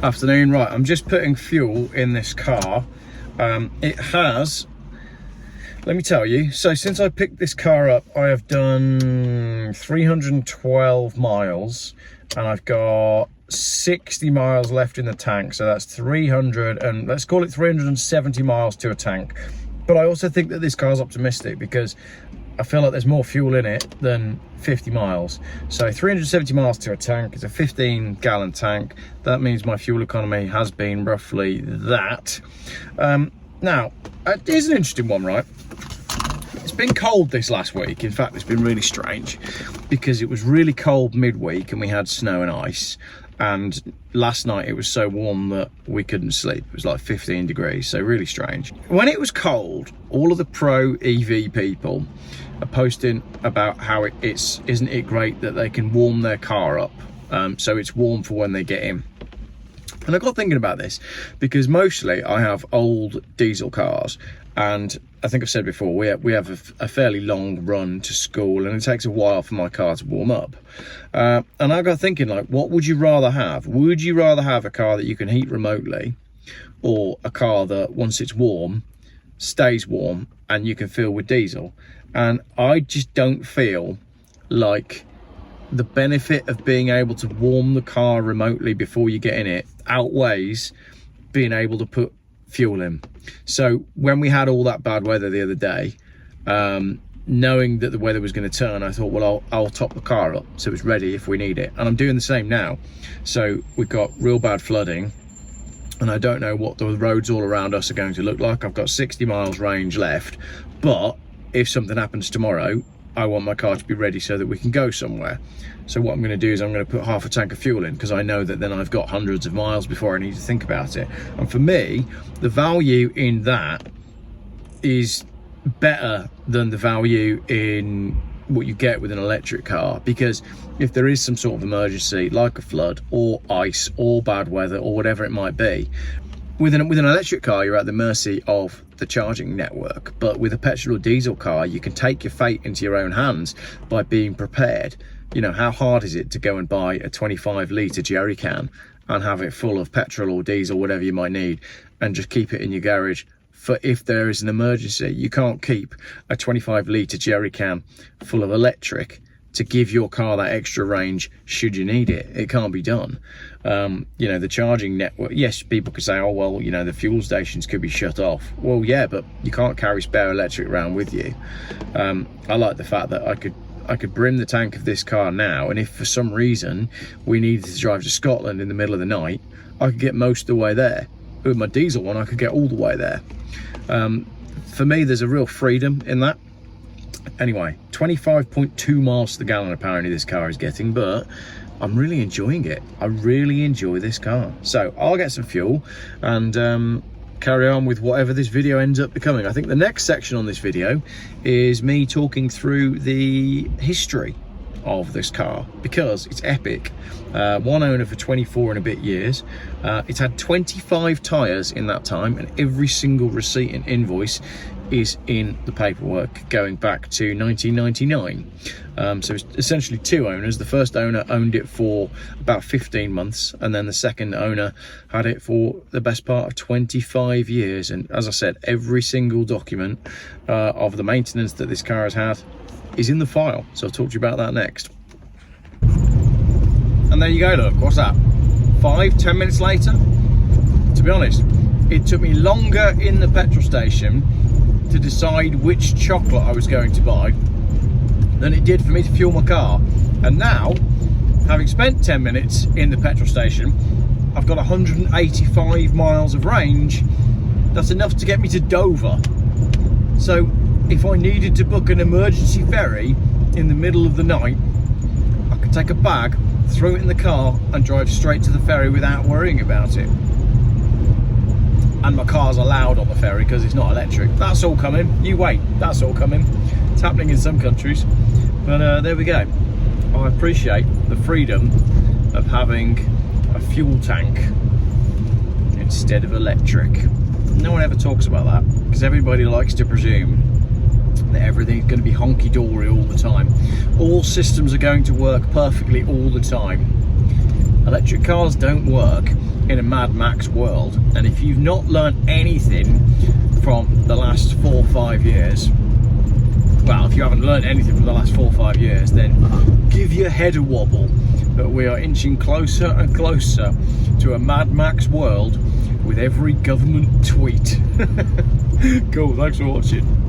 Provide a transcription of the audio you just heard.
Afternoon. Right, I'm just putting fuel in this car. It has, let me tell you, so since I picked this car up, I have done 312 miles and I've got 60 miles left in the tank. So that's 300 and let's call it 370 miles to a tank. But I also think that this car's optimistic because I feel like there's more fuel in it than 50 miles. So 370 miles to a tank, it's a 15-gallon tank. That means my fuel economy has been roughly that. Now, here's an interesting one, right? It's been cold this last week. In fact, it's been really strange because it was really cold midweek and we had snow and ice. And last night it was so warm that we couldn't sleep. It was like 15 degrees, so really strange. When it was cold, all of the pro EV people are posting about how isn't it great that they can warm their car up, so it's warm for when they get in. And I got thinking about this because mostly I have old diesel cars, and I think I've said before, we have a fairly long run to school and it takes a while for my car to warm up. And I got thinking, like, what would you rather have? Would you rather have a car that you can heat remotely, or a car that once it's warm, stays warm and you can fill with diesel? And I just don't feel like the benefit of being able to warm the car remotely before you get in it outweighs being able to put fuel in. So when we had all that bad weather the other day, knowing that the weather was going to turn, I thought, well, I'll top the car up so it's ready if we need it. And I'm doing the same now. So we've got real bad flooding and I don't know what the roads all around us are going to look like. I've got 60 miles range left, but if something happens tomorrow, I want my car to be ready so that we can go somewhere. So what I'm going to do is I'm going to put half a tank of fuel in, because I know that then I've got hundreds of miles before I need to think about it. And for me, the value in that is better than the value in what you get with an electric car, because if there is some sort of emergency like a flood or ice or bad weather or whatever it might be, with an electric car you're at the mercy of the charging network. But with a petrol or diesel car, you can take your fate into your own hands by being prepared. You know, how hard is it to go and buy a 25-litre jerry can and have it full of petrol or diesel, whatever you might need, and just keep it in your garage for if there is an emergency? You can't keep a 25-litre jerry can full of electric to give your car that extra range should you need it. It can't be done. You know, the charging network, yes, people could say, oh, well, you know, the fuel stations could be shut off. Well, yeah, but you can't carry spare electric around with you. I like the fact that I could brim the tank of this car now, and if for some reason we needed to drive to Scotland in the middle of the night, I could get most of the way there. With my diesel one, I could get all the way there. For me, there's a real freedom in that. Anyway, 25.2 miles to the gallon apparently this car is getting, but I'm really enjoying it. I really enjoy this car. So I'll get some fuel and carry on with whatever this video ends up becoming. I think the next section on this video is me talking through the history of this car, because it's epic. One owner for 24 and a bit years. It's had 25 tyres in that time, and every single receipt and invoice is in the paperwork going back to 1999. So it's essentially two owners. The first owner owned it for about 15 months, and then the second owner had it for the best part of 25 years. And as I said, every single document of the maintenance that this car has had is in the file. So I'll talk to you about that next. And there you go, look, what's that? 5-10 minutes later? To be honest, it took me longer in the petrol station to decide which chocolate I was going to buy than it did for me to fuel my car. And now, having spent 10 minutes in the petrol station, I've got 185 miles of range. That's enough to get me to Dover. So if I needed to book an emergency ferry in the middle of the night, I could take a bag, throw it in the car and drive straight to the ferry without worrying about it. And my car's allowed on the ferry because it's not electric. That's all coming. You wait, that's all coming. It's happening in some countries. But there we go. I appreciate the freedom of having a fuel tank instead of electric. No one ever talks about that because everybody likes to presume that everything's going to be honky-dory all the time. All systems are going to work perfectly all the time. Electric cars don't work in a Mad Max world, and if you've not learned anything from the last 4 or 5 years, well, if you haven't learned anything from the last 4 or 5 years, then give your head a wobble. But we are inching closer and closer to a Mad Max world with every government tweet. Cool, thanks for watching.